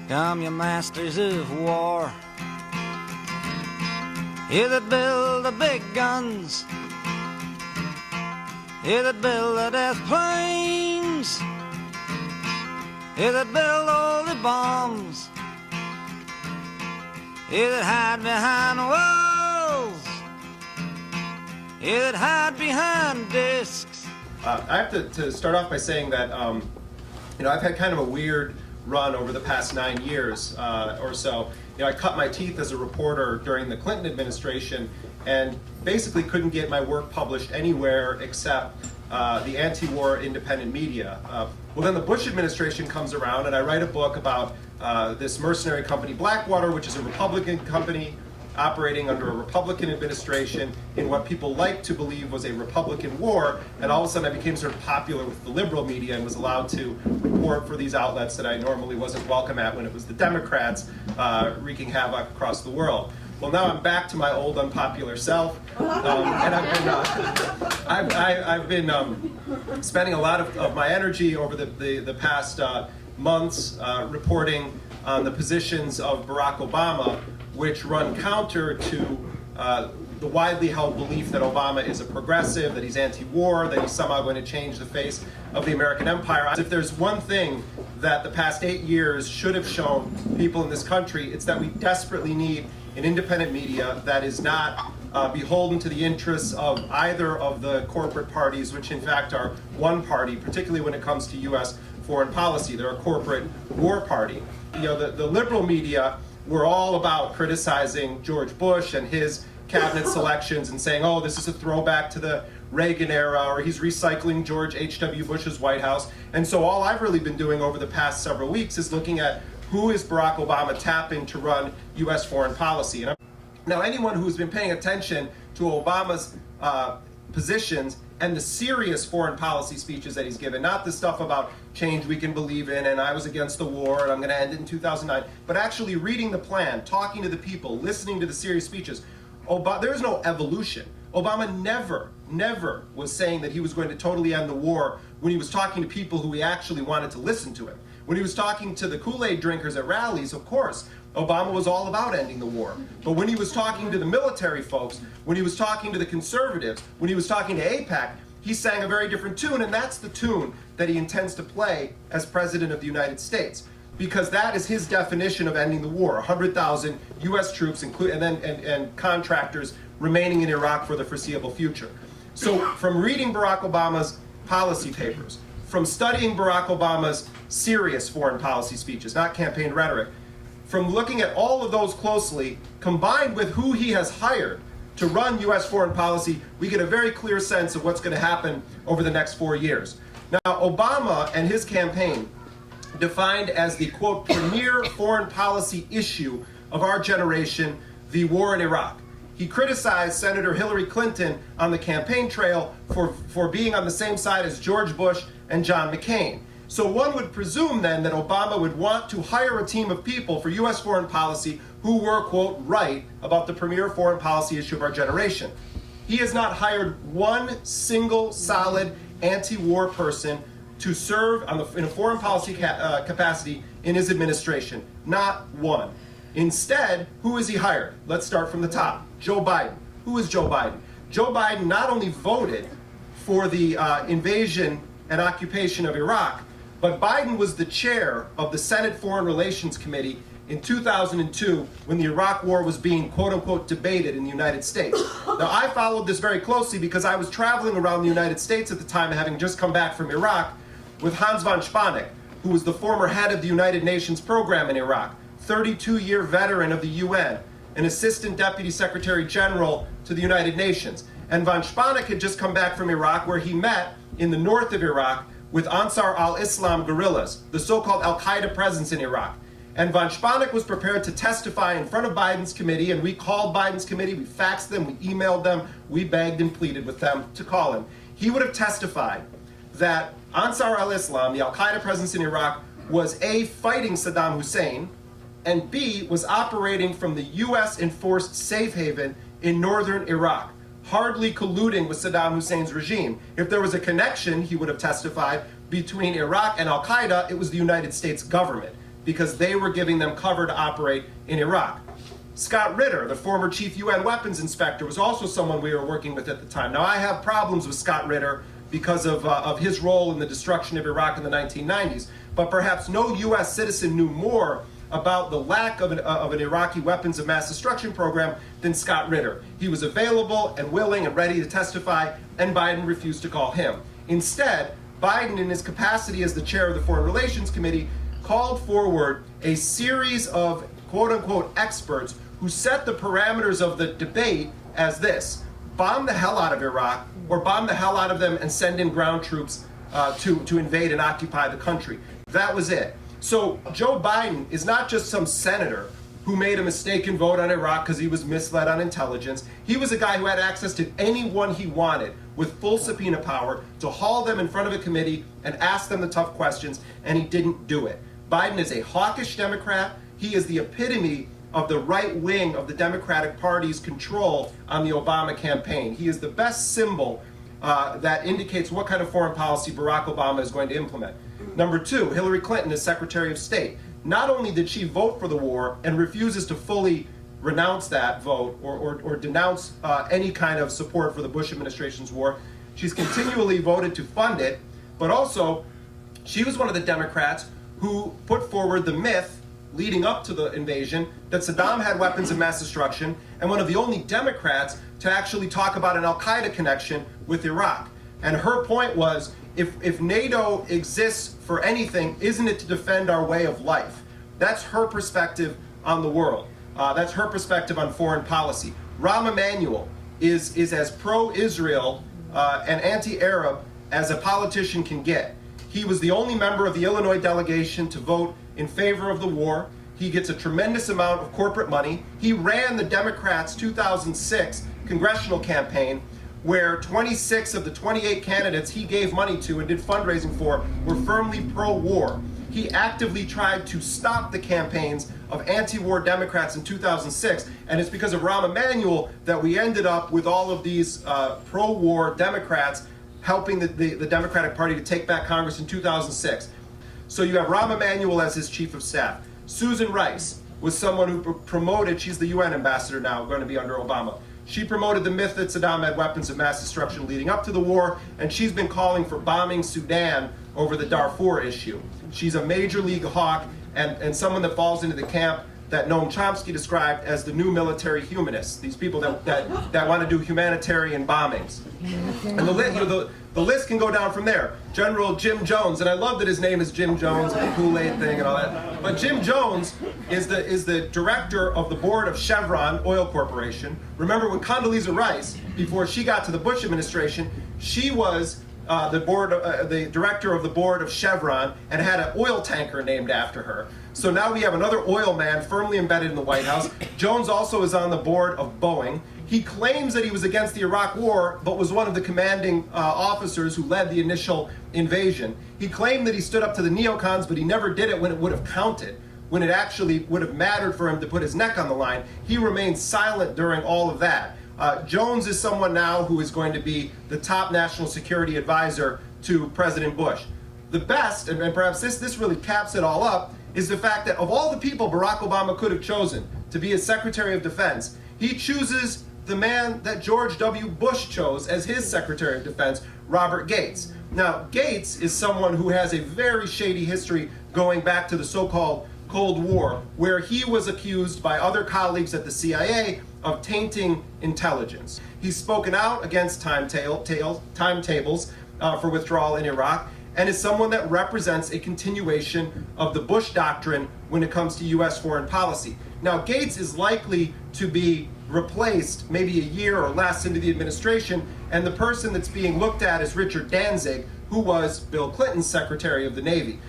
Come, you masters of war, you that build the big guns, you that build the death planes, you that build all the bombs, you that hide behind walls, you that hide behind discs. I have to start off by saying that I've had kind of a weird run over the past 9 years or so. I cut my teeth as a reporter during the Clinton administration and basically couldn't get my work published anywhere except the anti-war independent media. Well, then the Bush administration comes around and I write a book about this mercenary company Blackwater, which is a Republican company operating under a Republican administration in what people like to believe was a Republican war, and all of a sudden I became sort of popular with the liberal media and was allowed to report for these outlets that I normally wasn't welcome at when it was the Democrats wreaking havoc across the world. Well, now I'm back to my old unpopular self, and I've been spending a lot of my energy over the past months reporting on the positions of Barack Obama, which run counter to the widely held belief that Obama is a progressive, that he's anti-war, that he's somehow going to change the face of the American empire. If there's one thing that the past 8 years should have shown people in this country, it's that we desperately need an independent media that is not beholden to the interests of either of the corporate parties, which in fact are one party, particularly when it comes to U.S. foreign policy. They're a corporate war party. The liberal media were all about criticizing George Bush and his cabinet selections and saying, oh, this is a throwback to the Reagan era, or he's recycling George H.W. Bush's White House. And so all I've really been doing over the past several weeks is looking at who is Barack Obama tapping to run U.S. foreign policy. Now, anyone who's been paying attention to Obama's positions and the serious foreign policy speeches that he's given, not the stuff about change we can believe in and I was against the war and I'm going to end it in 2009, but actually reading the plan, talking to the people, listening to the serious speeches. There's no evolution. Obama never was saying that he was going to totally end the war when he was talking to people who he actually wanted to listen to him. When he was talking to the Kool-Aid drinkers at rallies, of course, Obama was all about ending the war. But when he was talking to the military folks, when he was talking to the conservatives, when he was talking to AIPAC, he sang a very different tune, and that's the tune that he intends to play as President of the United States. Because that is his definition of ending the war, 100,000 U.S. troops and contractors remaining in Iraq for the foreseeable future. So from reading Barack Obama's policy papers, from studying Barack Obama's serious foreign policy speeches, not campaign rhetoric, from looking at all of those closely, combined with who he has hired to run U.S. foreign policy, we get a very clear sense of what's going to happen over the next 4 years. Now, Obama and his campaign defined as the, quote, premier foreign policy issue of our generation, the war in Iraq. He criticized Senator Hillary Clinton on the campaign trail for being on the same side as George Bush and John McCain. So one would presume then that Obama would want to hire a team of people for U.S. foreign policy who were, quote, right about the premier foreign policy issue of our generation. He has not hired one single solid anti-war person to serve in a foreign policy capacity in his administration. Not one. Instead, who has he hired? Let's start from the top. Joe Biden. Who is Joe Biden? Joe Biden not only voted for the invasion and occupation of Iraq, but Biden was the chair of the Senate Foreign Relations Committee in 2002 when the Iraq War was being, quote-unquote, debated in the United States. Now, I followed this very closely because I was traveling around the United States at the time, having just come back from Iraq, with Hans von Spanek, who was the former head of the United Nations program in Iraq, 32-year veteran of the UN, an assistant deputy secretary general to the United Nations. And von Spanek had just come back from Iraq, where he met in the north of Iraq with Ansar al-Islam guerrillas, the so-called al-Qaeda presence in Iraq. And von Spanek was prepared to testify in front of Biden's committee, and we called Biden's committee, we faxed them, we emailed them, we begged and pleaded with them to call him. He would have testified that Ansar al-Islam, the al-Qaeda presence in Iraq, was A, fighting Saddam Hussein, and B, was operating from the U.S. enforced safe haven in northern Iraq, hardly colluding with Saddam Hussein's regime. If there was a connection, he would have testified, between Iraq and al-Qaeda, it was the United States government. because they were giving them cover to operate in Iraq. Scott Ritter, the former chief UN weapons inspector, was also someone we were working with at the time. Now, I have problems with Scott Ritter because of his role in the destruction of Iraq in the 1990s, but perhaps no US citizen knew more about the lack of an Iraqi weapons of mass destruction program than Scott Ritter. He was available and willing and ready to testify, and Biden refused to call him. Instead, Biden, in his capacity as the chair of the Foreign Relations Committee, called forward a series of quote-unquote experts who set the parameters of the debate as this: bomb the hell out of Iraq, or bomb the hell out of them and send in ground troops to invade and occupy the country. That was it. So Joe Biden is not just some senator who made a mistaken vote on Iraq because he was misled on intelligence. He was a guy who had access to anyone he wanted with full subpoena power to haul them in front of a committee and ask them the tough questions, and he didn't do it. Biden is a hawkish Democrat. He is the epitome of the right wing of the Democratic Party's control on the Obama campaign. He is the best symbol that indicates what kind of foreign policy Barack Obama is going to implement. Number two, Hillary Clinton is Secretary of State. Not only did she vote for the war and refuses to fully renounce that vote or denounce any kind of support for the Bush administration's war, she's continually voted to fund it, but also she was one of the Democrats who put forward the myth leading up to the invasion that Saddam had weapons of mass destruction, and one of the only Democrats to actually talk about an al-Qaeda connection with Iraq. And her point was, if NATO exists for anything, isn't it to defend our way of life? That's her perspective on the world. That's her perspective on foreign policy. Rahm Emanuel is as pro-Israel and anti-Arab as a politician can get. He was the only member of the Illinois delegation to vote in favor of the war. He gets a tremendous amount of corporate money. He ran the Democrats' 2006 congressional campaign, where 26 of the 28 candidates he gave money to and did fundraising for were firmly pro-war. He actively tried to stop the campaigns of anti-war Democrats in 2006, and it's because of Rahm Emanuel that we ended up with all of these pro-war Democrats helping the Democratic Party to take back Congress in 2006. So you have Rahm Emanuel as his chief of staff. Susan Rice was someone who promoted, she's the UN ambassador now, going to be under Obama. She promoted the myth that Saddam had weapons of mass destruction leading up to the war, and she's been calling for bombing Sudan over the Darfur issue. She's a major league hawk and someone that falls into the camp that Noam Chomsky described as the new military humanists, these people that want to do humanitarian bombings. And the list can go down from there. General Jim Jones, and I love that his name is Jim Jones, and the Kool-Aid thing and all that. But Jim Jones is the director of the board of Chevron Oil Corporation. Remember when Condoleezza Rice, before she got to the Bush administration, she was the director of the board of Chevron and had an oil tanker named after her. So now we have another oil man firmly embedded in the White House. Jones also is on the board of Boeing. He claims that he was against the Iraq War, but was one of the commanding officers who led the initial invasion. He claimed that he stood up to the neocons, but he never did it when it would have counted, when it actually would have mattered for him to put his neck on the line. He remained silent during all of that. Jones is someone now who is going to be the top national security advisor to President Bush. The best, and perhaps this really caps it all up, is the fact that of all the people Barack Obama could have chosen to be his Secretary of Defense, he chooses the man that George W. Bush chose as his Secretary of Defense, Robert Gates. Now, Gates is someone who has a very shady history going back to the so-called Cold War, where he was accused by other colleagues at the CIA of tainting intelligence. He's spoken out against timetables for withdrawal in Iraq, and is someone that represents a continuation of the Bush doctrine when it comes to U.S. foreign policy. Now, Gates is likely to be replaced maybe a year or less into the administration, and the person that's being looked at is Richard Danzig, who was Bill Clinton's Secretary of the Navy.